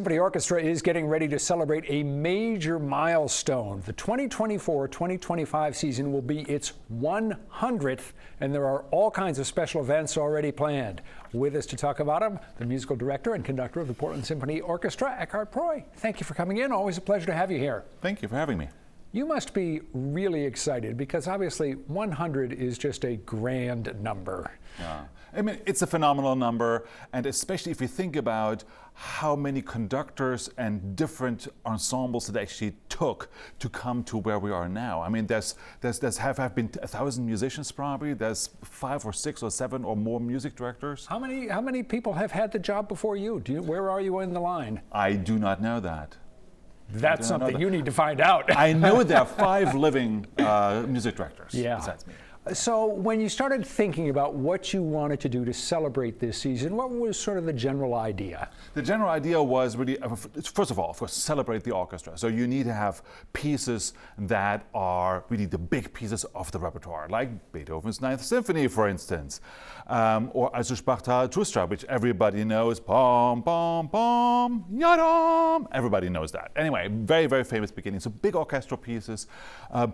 Symphony Orchestra is getting ready to celebrate a major milestone. The 2024-2025 season will be its 100th, and there are all kinds of special events already planned. With us to talk about them, the musical director and conductor of the Portland Symphony Orchestra, Eckhart Proy. Thank you for coming in. Always a pleasure to have you here. Thank you for having me. You must be really excited because obviously 100 is just a grand number. Yeah. I mean, it's a phenomenal number, and especially if you think about how many conductors and different ensembles it actually took to come to where we are now. I mean, there's have been 1,000 musicians probably. There's 5 or 6 or 7 or more music directors. How many people have had the job before you? Where are you in the line? I do not know that. That's something you need to find out. I know there are 5 living music directors besides me. So when you started thinking about what you wanted to do to celebrate this season, what was sort of the general idea? The general idea was really, first of all, of course, celebrate the orchestra. So you need to have pieces that are really the big pieces of the repertoire, like Beethoven's Ninth Symphony, for instance, or Also Sparta Trustra, which everybody knows, pom, pom, pom, yadam. Everybody knows that. Anyway, very, very famous beginning. So big orchestral pieces,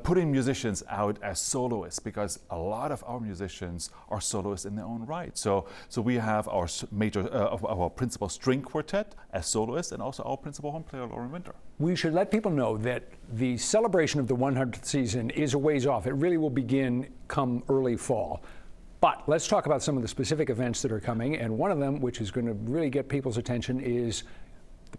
putting musicians out as soloists, because a lot of our musicians are soloists in their own right. So we have our our principal string quartet as soloists, and also our principal horn player, Lauren Winter. We should let people know that the celebration of the 100th season is a ways off. It really will begin come early fall. But let's talk about some of the specific events that are coming, and one of them, which is going to really get people's attention, is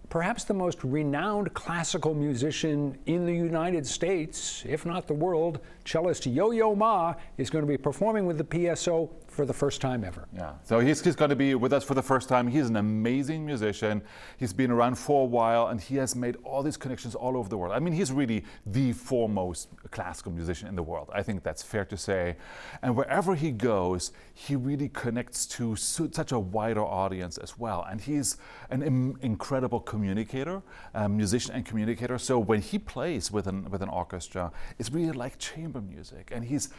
perhaps the most renowned classical musician in the United States, if not the world, cellist Yo-Yo Ma, is going to be performing with the PSO for the first time ever. Yeah, so he's going to be with us for the first time. He's an amazing musician. He's been around for a while, and he has made all these connections all over the world. I mean, he's really the foremost classical musician in the world. I think that's fair to say. And wherever he goes, he really connects to such a wider audience as well. And he's an incredible communicator, musician and communicator. So when he plays with an orchestra, it's really like chamber music. And he's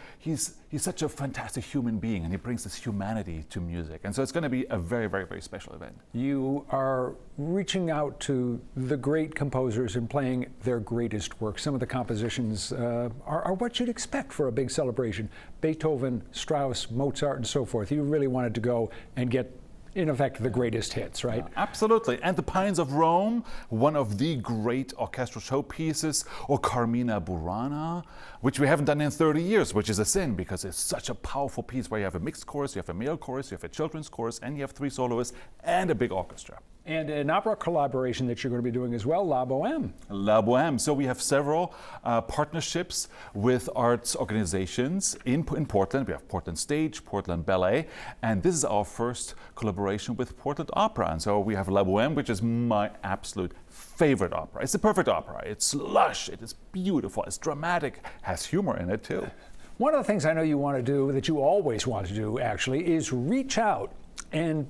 such a fantastic human being, and he brings this humanity to music. And so it's going to be a very, very, very special event. You are reaching out to the great composers and playing their greatest work. Some of the compositions are what you'd expect for a big celebration. Beethoven, Strauss, Mozart, and so forth. You really wanted to go and get, in effect, the greatest hits, right? Yeah, absolutely. And the Pines of Rome, one of the great orchestral showpieces, or Carmina Burana, which we haven't done in 30 years, which is a sin because it's such a powerful piece where you have a mixed chorus, you have a male chorus, you have a children's chorus, and you have 3 soloists and a big orchestra. And an opera collaboration that you're going to be doing as well, La Boheme. La Boheme. So we have several partnerships with arts organizations in Portland. We have Portland Stage, Portland Ballet, and this is our first collaboration with Portland Opera. And so we have La Boheme, which is my absolute favorite opera. It's the perfect opera. It's lush, it is beautiful, it's dramatic, has humor in it too. One of the things I know you want to do, that you always want to do actually, is reach out and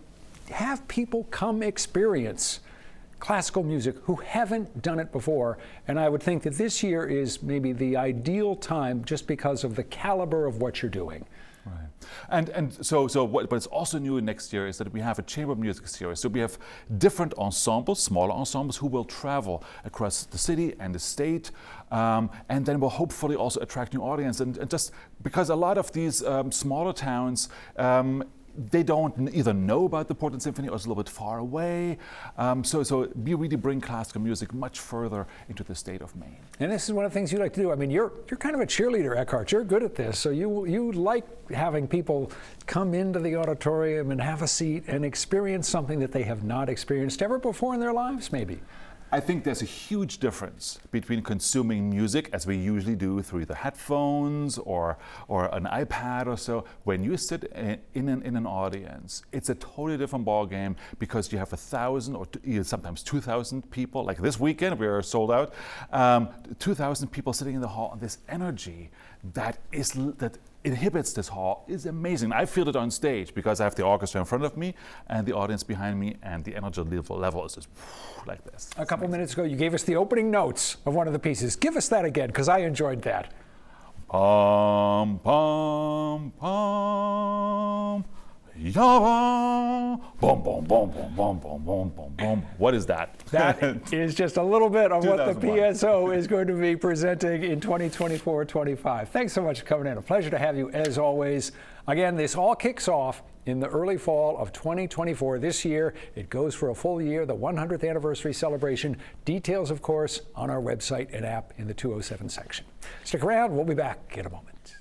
have people come experience classical music who haven't done it before. And I would think that this year is maybe the ideal time just because of the caliber of what you're doing. Right. And so what is also new next year is that we have a chamber music series. So we have different ensembles, smaller ensembles, who will travel across the city and the state, and then will hopefully also attract new audience. And just because a lot of these smaller towns, they don't either know about the Portland Symphony or it's a little bit far away. So we really bring classical music much further into the state of Maine. And this is one of the things you like to do. I mean, you're kind of a cheerleader, Eckhart. You're good at this. So you like having people come into the auditorium and have a seat and experience something that they have not experienced ever before in their lives, maybe. I think there's a huge difference between consuming music, as we usually do through the headphones or an iPad or so. When you sit in an audience, it's a totally different ballgame because you have 1,000 or sometimes 2,000 people. Like this weekend, we are sold out. 2,000 people sitting in the hall, and this energy that inhibits this hall is amazing. I feel it on stage because I have the orchestra in front of me and the audience behind me, and the energy level is just like this. A couple minutes ago, you gave us the opening notes of one of the pieces. Give us that again, because I enjoyed that. Pom, pom, pom, Yaba, boom, boom, boom, boom, boom, boom, boom, boom, boom. What is that? That is just a little bit of what the 2001. PSO is going to be presenting in 2024-25. Thanks so much for coming in. A pleasure to have you as always. Again, this all kicks off in the early fall of 2024. This year, it goes for a full year, the 100th anniversary celebration. Details, of course, on our website and app in the 207 section. Stick around. We'll be back in a moment.